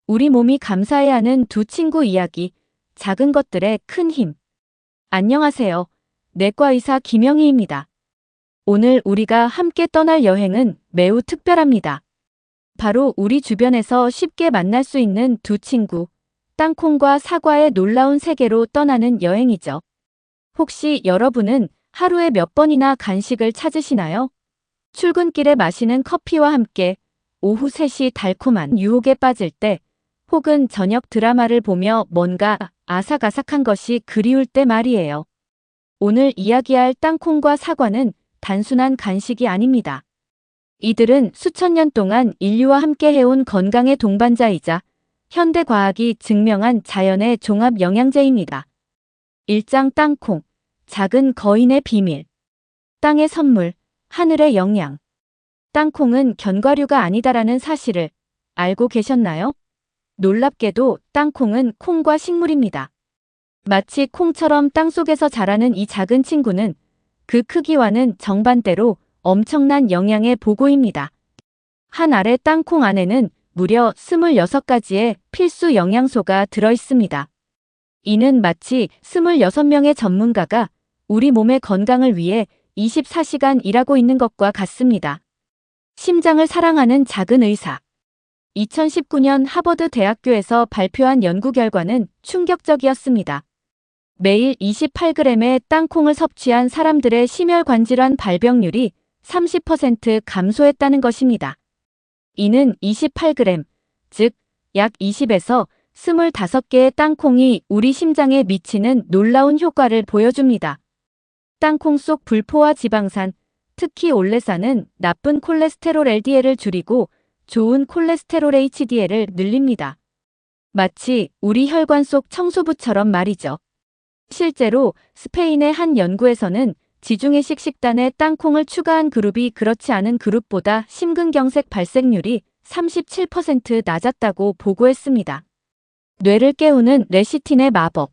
우리 몸이 감사해야 하는 두 친구 이야기, 작은 것들의 큰 힘. 안녕하세요. 내과의사 김영희입니다. 오늘 우리가 함께 떠날 여행은 매우 특별합니다. 바로 우리 주변에서 쉽게 만날 수 있는 두 친구, 땅콩과 사과의 놀라운 세계로 떠나는 여행이죠. 혹시 여러분은 하루에 몇 번이나 간식을 찾으시나요? 출근길에 마시는 커피와 함께 오후 3시 달콤한 유혹에 빠질 때, 혹은 저녁 드라마를 보며 뭔가 아삭아삭한 것이 그리울 때 말이에요. 오늘 이야기할 땅콩과 사과는 단순한 간식이 아닙니다. 이들은 수천 년 동안 인류와 함께 해온 건강의 동반자이자 현대 과학이 증명한 자연의 종합 영양제입니다. 1장 땅콩, 작은 거인의 비밀. 땅의 선물, 하늘의 영양. 땅콩은 견과류가 아니다라는 사실을 알고 계셨나요? 놀랍게도 땅콩은 콩과 식물입니다. 마치 콩처럼 땅속에서 자라는 이 작은 친구는 그 크기와는 정반대로 엄청난 영양의 보고입니다. 한 알의 땅콩 안에는 무려 26가지의 필수 영양소가 들어있습니다. 이는 마치 26명의 전문가가 우리 몸의 건강을 위해 24시간 일하고 있는 것과 같습니다. 심장을 사랑하는 작은 의사. 2019년 하버드 대학교에서 발표한 연구 결과는 충격적이었습니다. 매일 28g의 땅콩을 섭취한 사람들의 심혈관질환 발병률이 30% 감소했다는 것입니다. 이는 28g, 즉 약 20에서 25개의 땅콩이 우리 심장에 미치는 놀라운 효과를 보여줍니다. 땅콩 속 불포화 지방산, 특히 올레산은 나쁜 콜레스테롤 LDL을 줄이고 좋은 콜레스테롤 HDL을 늘립니다. 마치 우리 혈관 속 청소부처럼 말이죠. 실제로 스페인의 한 연구에서는 지중해식 식단에 땅콩을 추가한 그룹이 그렇지 않은 그룹보다 심근경색 발생률이 37% 낮았다고 보고했습니다. 뇌를 깨우는 레시틴의 마법.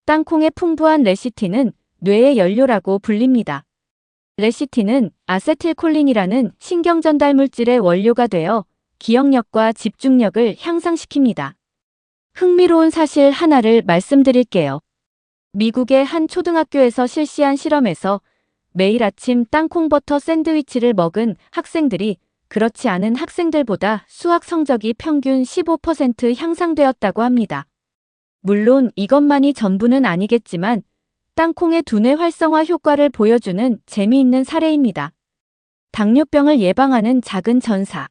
땅콩의 풍부한 레시틴은 뇌의 연료라고 불립니다. 레시틴은 아세틸콜린이라는 신경전달 물질의 원료가 되어 기억력과 집중력을 향상시킵니다. 흥미로운 사실 하나를 말씀드릴게요. 미국의 한 초등학교에서 실시한 실험에서 매일 아침 땅콩버터 샌드위치를 먹은 학생들이 그렇지 않은 학생들보다 수학 성적이 평균 15% 향상되었다고 합니다. 물론 이것만이 전부는 아니겠지만 땅콩의 두뇌 활성화 효과를 보여주는 재미있는 사례입니다. 당뇨병을 예방하는 작은 전사.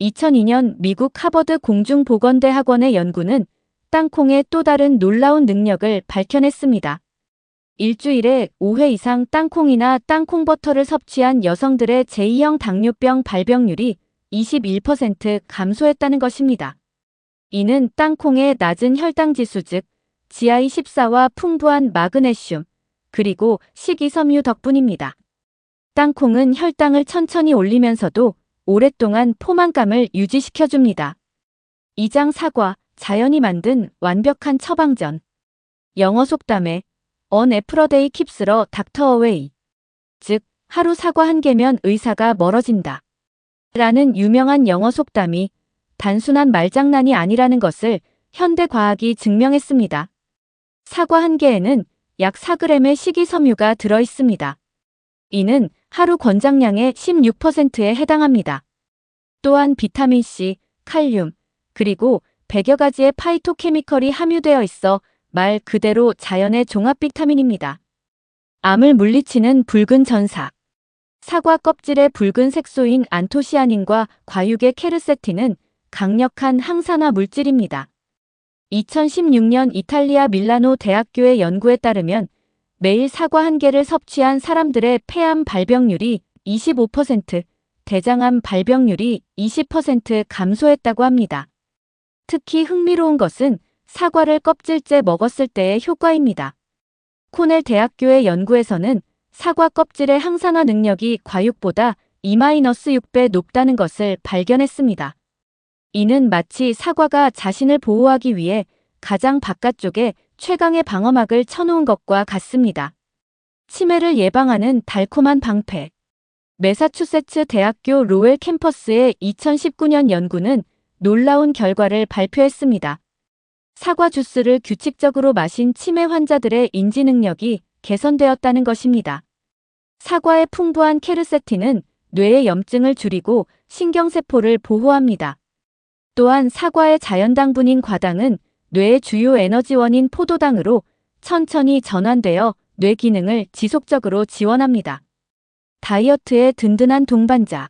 2002년 미국 하버드 공중보건대학원의 연구는 땅콩의 또 다른 놀라운 능력을 밝혀냈습니다. 일주일에 5회 이상 땅콩이나 땅콩버터를 섭취한 여성들의 제2형 당뇨병 발병률이 21% 감소했다는 것입니다. 이는 땅콩의 낮은 혈당지수 즉 GI14와 풍부한 마그네슘, 그리고 식이섬유 덕분입니다. 땅콩은 혈당을 천천히 올리면서도 오랫동안 포만감을 유지시켜줍니다. 2장 사과, 자연이 만든 완벽한 처방전. 영어 속담에 An apple a day keeps the doctor away. 즉, 하루 사과 한 개면 의사가 멀어진다. 라는 유명한 영어 속담이 단순한 말장난이 아니라는 것을 현대 과학이 증명했습니다. 사과 한 개에는 약 4g의 식이섬유가 들어있습니다. 이는 하루 권장량의 16%에 해당합니다. 또한 비타민C, 칼륨, 그리고 100여 가지의 파이토케미컬이 함유되어 있어 말 그대로 자연의 종합 비타민입니다. 암을 물리치는 붉은 전사. 사과 껍질의 붉은 색소인 안토시아닌과 과육의 케르세틴은 강력한 항산화 물질입니다. 2016년 이탈리아 밀라노 대학교의 연구에 따르면 매일 사과 한 개를 섭취한 사람들의 폐암 발병률이 25%, 대장암 발병률이 20% 감소했다고 합니다. 특히 흥미로운 것은 사과를 껍질째 먹었을 때의 효과입니다. 코넬 대학교의 연구에서는 사과 껍질의 항산화 능력이 과육보다 2-6배 높다는 것을 발견했습니다. 이는 마치 사과가 자신을 보호하기 위해 가장 바깥쪽에 최강의 방어막을 쳐놓은 것과 같습니다. 치매를 예방하는 달콤한 방패. 매사추세츠 대학교 로웰 캠퍼스의 2019년 연구는 놀라운 결과를 발표했습니다. 사과 주스를 규칙적으로 마신 치매 환자들의 인지 능력이 개선되었다는 것입니다. 사과의 풍부한 케르세틴은 뇌의 염증을 줄이고 신경세포를 보호합니다. 또한 사과의 자연당분인 과당은 뇌의 주요 에너지원인 포도당으로 천천히 전환되어 뇌 기능을 지속적으로 지원합니다. 다이어트의 든든한 동반자.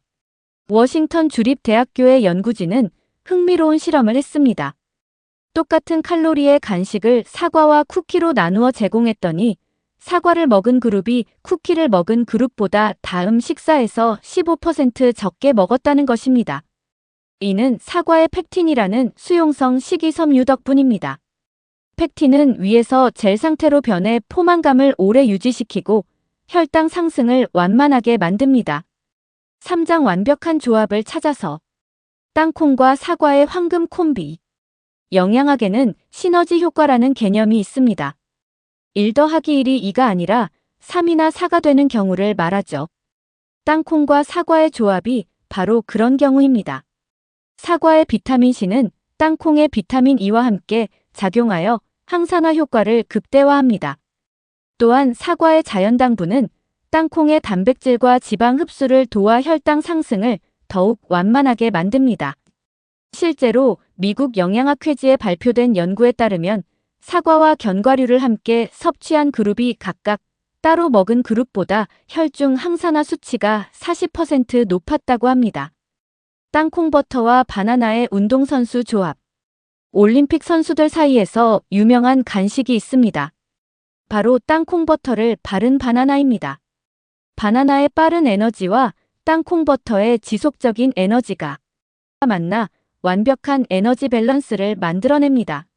워싱턴 주립대학교의 연구진은 흥미로운 실험을 했습니다. 똑같은 칼로리의 간식을 사과와 쿠키로 나누어 제공했더니 사과를 먹은 그룹이 쿠키를 먹은 그룹보다 다음 식사에서 15% 적게 먹었다는 것입니다. 이는 사과의 펙틴이라는 수용성 식이섬유 덕분입니다. 펙틴은 위에서 젤 상태로 변해 포만감을 오래 유지시키고 혈당 상승을 완만하게 만듭니다. 3장 완벽한 조합을 찾아서. 땅콩과 사과의 황금 콤비. 영양학에는 시너지 효과라는 개념이 있습니다. 1 더하기 1이 2가 아니라 3이나 4가 되는 경우를 말하죠. 땅콩과 사과의 조합이 바로 그런 경우입니다. 사과의 비타민 C는 땅콩의 비타민 E와 함께 작용하여 항산화 효과를 극대화합니다. 또한 사과의 자연당분은 땅콩의 단백질과 지방 흡수를 도와 혈당 상승을 더욱 완만하게 만듭니다. 실제로 미국 영양학회지에 발표된 연구에 따르면 사과와 견과류를 함께 섭취한 그룹이 각각 따로 먹은 그룹보다 혈중 항산화 수치가 40% 높았다고 합니다. 땅콩버터와 바나나의 운동선수 조합. 올림픽 선수들 사이에서 유명한 간식이 있습니다. 바로 땅콩버터를 바른 바나나입니다. 바나나의 빠른 에너지와 땅콩버터의 지속적인 에너지가 만나 완벽한 에너지 밸런스를 만들어냅니다.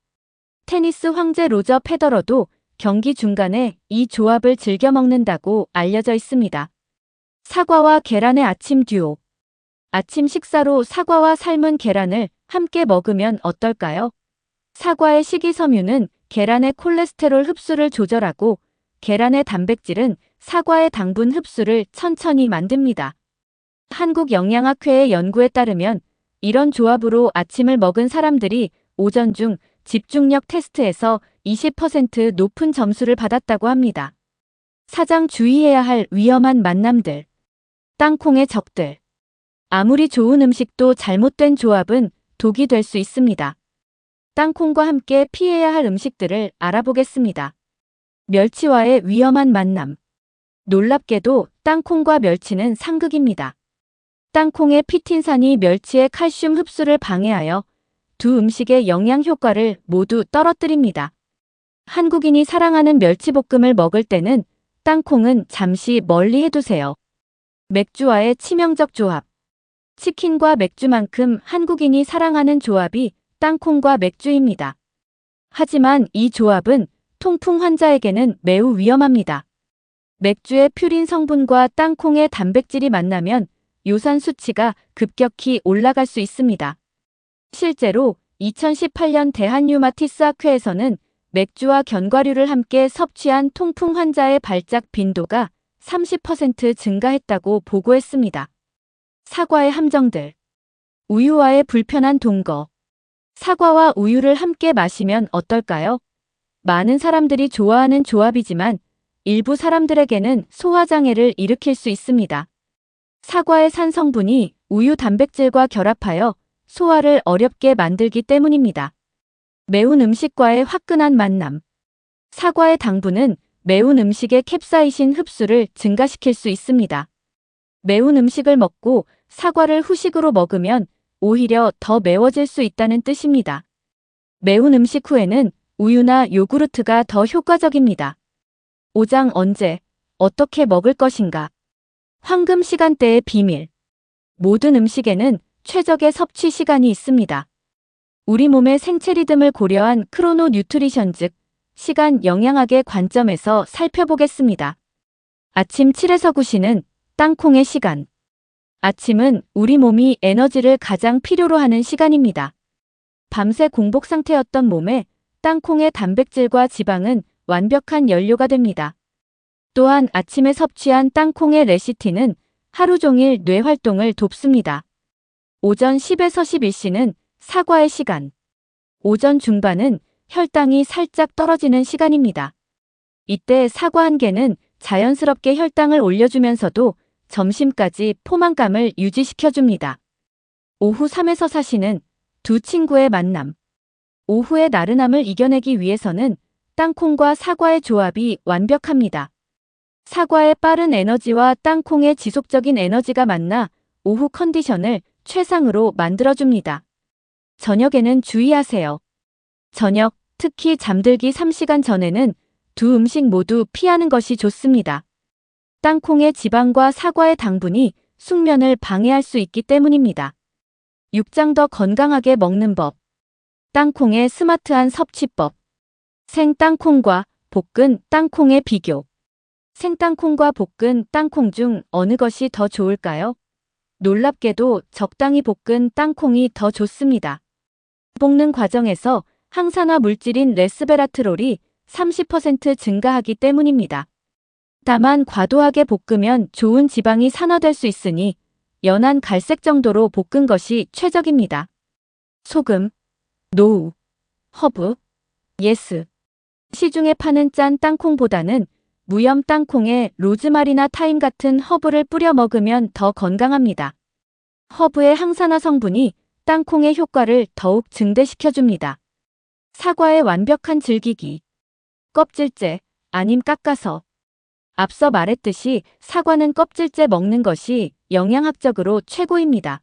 테니스 황제 로저 페더러도 경기 중간에 이 조합을 즐겨 먹는다고 알려져 있습니다. 사과와 계란의 아침 듀오. 아침 식사로 사과와 삶은 계란을 함께 먹으면 어떨까요? 사과의 식이섬유는 계란의 콜레스테롤 흡수를 조절하고 계란의 단백질은 사과의 당분 흡수를 천천히 만듭니다. 한국영양학회의 연구에 따르면 이런 조합으로 아침을 먹은 사람들이 오전 중 집중력 테스트에서 20% 높은 점수를 받았다고 합니다. 4장 주의해야 할 위험한 만남들. 땅콩의 적들. 아무리 좋은 음식도 잘못된 조합은 독이 될 수 있습니다. 땅콩과 함께 피해야 할 음식들을 알아보겠습니다. 멸치와의 위험한 만남. 놀랍게도 땅콩과 멸치는 상극입니다. 땅콩의 피틴산이 멸치의 칼슘 흡수를 방해하여 두 음식의 영양 효과를 모두 떨어뜨립니다. 한국인이 사랑하는 멸치볶음을 먹을 때는 땅콩은 잠시 멀리 해두세요. 맥주와의 치명적 조합. 치킨과 맥주만큼 한국인이 사랑하는 조합이 땅콩과 맥주입니다. 하지만 이 조합은 통풍 환자에게는 매우 위험합니다. 맥주의 퓨린 성분과 땅콩의 단백질이 만나면 요산 수치가 급격히 올라갈 수 있습니다. 실제로 2018년 대한류마티스 학회에서는 맥주와 견과류를 함께 섭취한 통풍 환자의 발작 빈도가 30% 증가했다고 보고했습니다. 사과의 함정들. 우유와의 불편한 동거. 사과와 우유를 함께 마시면 어떨까요? 많은 사람들이 좋아하는 조합이지만 일부 사람들에게는 소화장애를 일으킬 수 있습니다. 사과의 산 성분이 우유 단백질과 결합하여 소화를 어렵게 만들기 때문입니다. 매운 음식과의 화끈한 만남. 사과의 당분은 매운 음식의 캡사이신 흡수를 증가시킬 수 있습니다. 매운 음식을 먹고 사과를 후식으로 먹으면 오히려 더 매워질 수 있다는 뜻입니다. 매운 음식 후에는 우유나 요구르트가 더 효과적입니다. 5장 언제, 어떻게 먹을 것인가? 황금 시간대의 비밀. 모든 음식에는 최적의 섭취 시간이 있습니다. 우리 몸의 생체 리듬을 고려한 크로노 뉴트리션 즉 시간 영양학의 관점에서 살펴보겠습니다. 아침 7에서 9시는 땅콩의 시간. 아침은 우리 몸이 에너지를 가장 필요로 하는 시간입니다. 밤새 공복 상태였던 몸에 땅콩의 단백질과 지방은 완벽한 연료가 됩니다. 또한 아침에 섭취한 땅콩의 레시틴은 하루 종일 뇌 활동을 돕습니다. 오전 10에서 11시는 사과의 시간. 오전 중반은 혈당이 살짝 떨어지는 시간입니다. 이때 사과 한 개는 자연스럽게 혈당을 올려주면서도 점심까지 포만감을 유지시켜줍니다. 오후 3에서 4시는 두 친구의 만남. 오후의 나른함을 이겨내기 위해서는 땅콩과 사과의 조합이 완벽합니다. 사과의 빠른 에너지와 땅콩의 지속적인 에너지가 만나 오후 컨디션을 최상으로 만들어줍니다. 저녁에는 주의하세요. 저녁, 특히 잠들기 3시간 전에는 두 음식 모두 피하는 것이 좋습니다. 땅콩의 지방과 사과의 당분이 숙면을 방해할 수 있기 때문입니다. 육장 더 건강하게 먹는 법. 땅콩의 스마트한 섭취법. 생땅콩과 볶은 땅콩의 비교. 생땅콩과 볶은 땅콩 중 어느 것이 더 좋을까요? 놀랍게도 적당히 볶은 땅콩이 더 좋습니다. 볶는 과정에서 항산화 물질인 레스베라트롤이 30% 증가하기 때문입니다. 다만 과도하게 볶으면 좋은 지방이 산화될 수 있으니 연한 갈색 정도로 볶은 것이 최적입니다. 소금, 노우, 허브, 예스. 시중에 파는 짠 땅콩보다는 무염 땅콩에 로즈마리나 타임 같은 허브를 뿌려 먹으면 더 건강합니다. 허브의 항산화 성분이 땅콩의 효과를 더욱 증대시켜줍니다. 사과의 완벽한 즐기기. 껍질째, 아님 깎아서. 앞서 말했듯이 사과는 껍질째 먹는 것이 영양학적으로 최고입니다.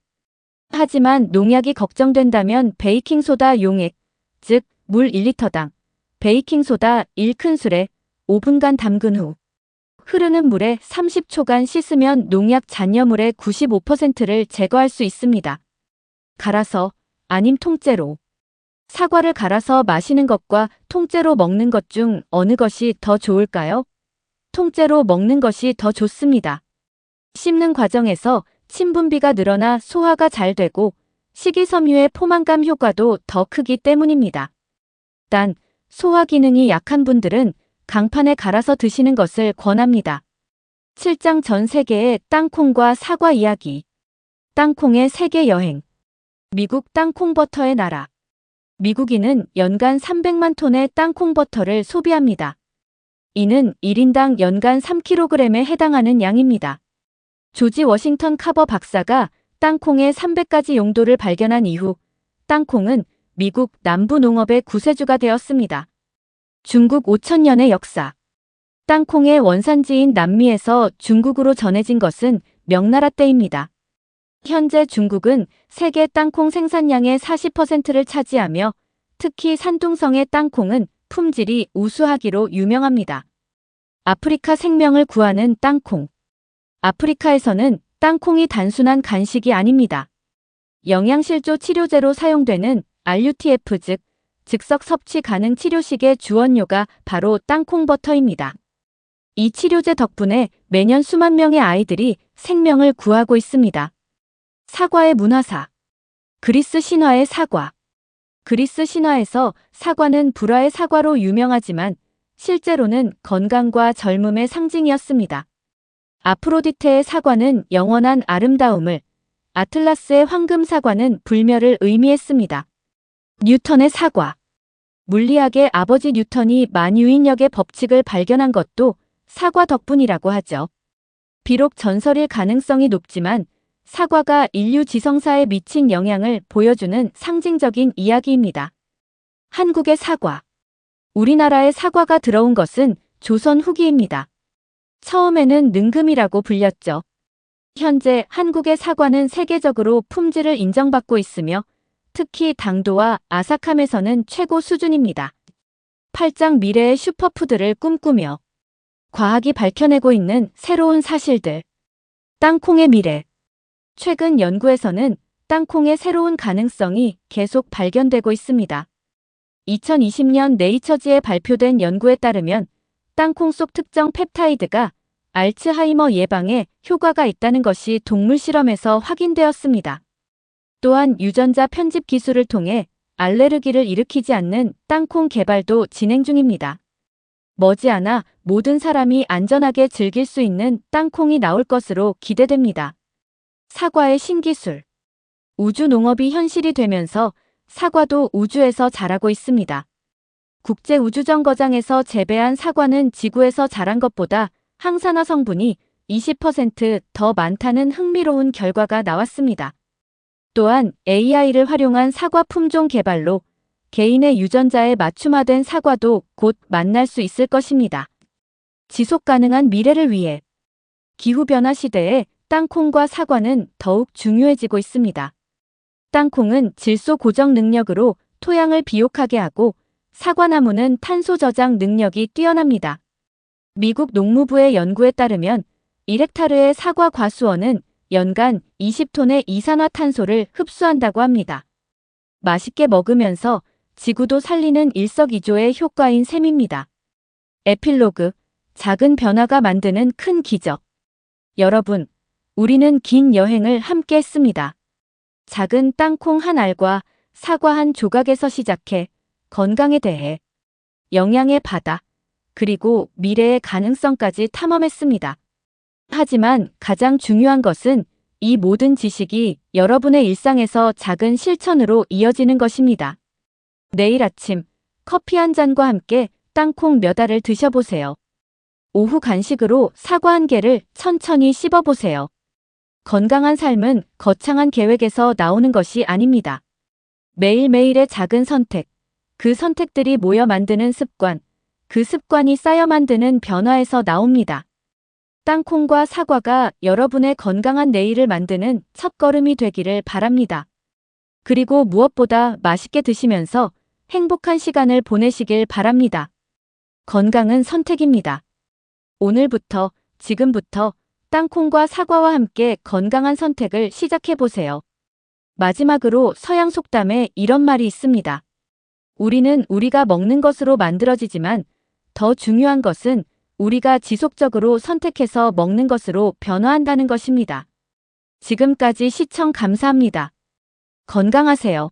하지만 농약이 걱정된다면 베이킹소다 용액, 즉 물 1리터당 베이킹소다 1큰술에 5분간 담근 후 흐르는 물에 30초간 씻으면 농약 잔여물의 95%를 제거할 수 있습니다. 갈아서, 아님 통째로. 사과를 갈아서 마시는 것과 통째로 먹는 것 중 어느 것이 더 좋을까요? 통째로 먹는 것이 더 좋습니다. 씹는 과정에서 침분비가 늘어나 소화가 잘 되고 식이섬유의 포만감 효과도 더 크기 때문입니다. 단, 소화 기능이 약한 분들은 강판에 갈아서 드시는 것을 권합니다. 7장 전 세계의 땅콩과 사과 이야기. 땅콩의 세계 여행. 미국 땅콩버터의 나라. 미국인은 연간 300만 톤의 땅콩버터를 소비합니다. 이는 1인당 연간 3kg에 해당하는 양입니다. 조지 워싱턴 카버 박사가 땅콩의 300가지 용도를 발견한 이후 땅콩은 미국 남부 농업의 구세주가 되었습니다. 중국 5,000년의 역사. 땅콩의 원산지인 남미에서 중국으로 전해진 것은 명나라 때입니다. 현재 중국은 세계 땅콩 생산량의 40%를 차지하며 특히 산둥성의 땅콩은 품질이 우수하기로 유명합니다. 아프리카 생명을 구하는 땅콩. 아프리카에서는 땅콩이 단순한 간식이 아닙니다. 영양실조 치료제로 사용되는 RUTF 즉 즉석 섭취 가능 치료식의 주원료가 바로 땅콩버터입니다. 이 치료제 덕분에 매년 수만 명의 아이들이 생명을 구하고 있습니다. 사과의 문화사. 그리스 신화의 사과. 그리스 신화에서 사과는 불화의 사과로 유명하지만 실제로는 건강과 젊음의 상징이었습니다. 아프로디테의 사과는 영원한 아름다움을, 아틀라스의 황금 사과는 불멸을 의미했습니다. 뉴턴의 사과. 물리학의 아버지 뉴턴이 만유인력의 법칙을 발견한 것도 사과 덕분이라고 하죠. 비록 전설일 가능성이 높지만 사과가 인류 지성사에 미친 영향을 보여주는 상징적인 이야기입니다. 한국의 사과. 우리나라에 사과가 들어온 것은 조선 후기입니다. 처음에는 능금이라고 불렸죠. 현재 한국의 사과는 세계적으로 품질을 인정받고 있으며 특히 당도와 아삭함에서는 최고 수준입니다. 8장 미래의 슈퍼푸드를 꿈꾸며 과학이 밝혀내고 있는 새로운 사실들. 땅콩의 미래. 최근 연구에서는 땅콩의 새로운 가능성이 계속 발견되고 있습니다. 2020년 네이처지에 발표된 연구에 따르면 땅콩 속 특정 펩타이드가 알츠하이머 예방에 효과가 있다는 것이 동물 실험에서 확인되었습니다. 또한 유전자 편집 기술을 통해 알레르기를 일으키지 않는 땅콩 개발도 진행 중입니다. 머지않아 모든 사람이 안전하게 즐길 수 있는 땅콩이 나올 것으로 기대됩니다. 사과의 신기술. 우주 농업이 현실이 되면서 사과도 우주에서 자라고 있습니다. 국제우주정거장에서 재배한 사과는 지구에서 자란 것보다 항산화 성분이 20% 더 많다는 흥미로운 결과가 나왔습니다. 또한 AI를 활용한 사과 품종 개발로 개인의 유전자에 맞춤화된 사과도 곧 만날 수 있을 것입니다. 지속 가능한 미래를 위해 기후변화 시대에 땅콩과 사과는 더욱 중요해지고 있습니다. 땅콩은 질소 고정 능력으로 토양을 비옥하게 하고 사과나무는 탄소 저장 능력이 뛰어납니다. 미국 농무부의 연구에 따르면 1헥타르의 사과 과수원은 연간 20톤의 이산화탄소를 흡수한다고 합니다. 맛있게 먹으면서 지구도 살리는 일석이조의 효과인 셈입니다. 에필로그, 작은 변화가 만드는 큰 기적. 여러분, 우리는 긴 여행을 함께 했습니다. 작은 땅콩 한 알과 사과 한 조각에서 시작해 건강에 대해, 영양의 바다, 그리고 미래의 가능성까지 탐험했습니다. 하지만 가장 중요한 것은 이 모든 지식이 여러분의 일상에서 작은 실천으로 이어지는 것입니다. 내일 아침 커피 한 잔과 함께 땅콩 몇 알을 드셔보세요. 오후 간식으로 사과 한 개를 천천히 씹어보세요. 건강한 삶은 거창한 계획에서 나오는 것이 아닙니다. 매일매일의 작은 선택, 그 선택들이 모여 만드는 습관, 그 습관이 쌓여 만드는 변화에서 나옵니다. 땅콩과 사과가 여러분의 건강한 내일을 만드는 첫걸음이 되기를 바랍니다. 그리고 무엇보다 맛있게 드시면서 행복한 시간을 보내시길 바랍니다. 건강은 선택입니다. 오늘부터, 지금부터 땅콩과 사과와 함께 건강한 선택을 시작해보세요. 마지막으로 서양 속담에 이런 말이 있습니다. 우리는 우리가 먹는 것으로 만들어지지만 더 중요한 것은 우리가 지속적으로 선택해서 먹는 것으로 변화한다는 것입니다. 지금까지 시청 감사합니다. 건강하세요.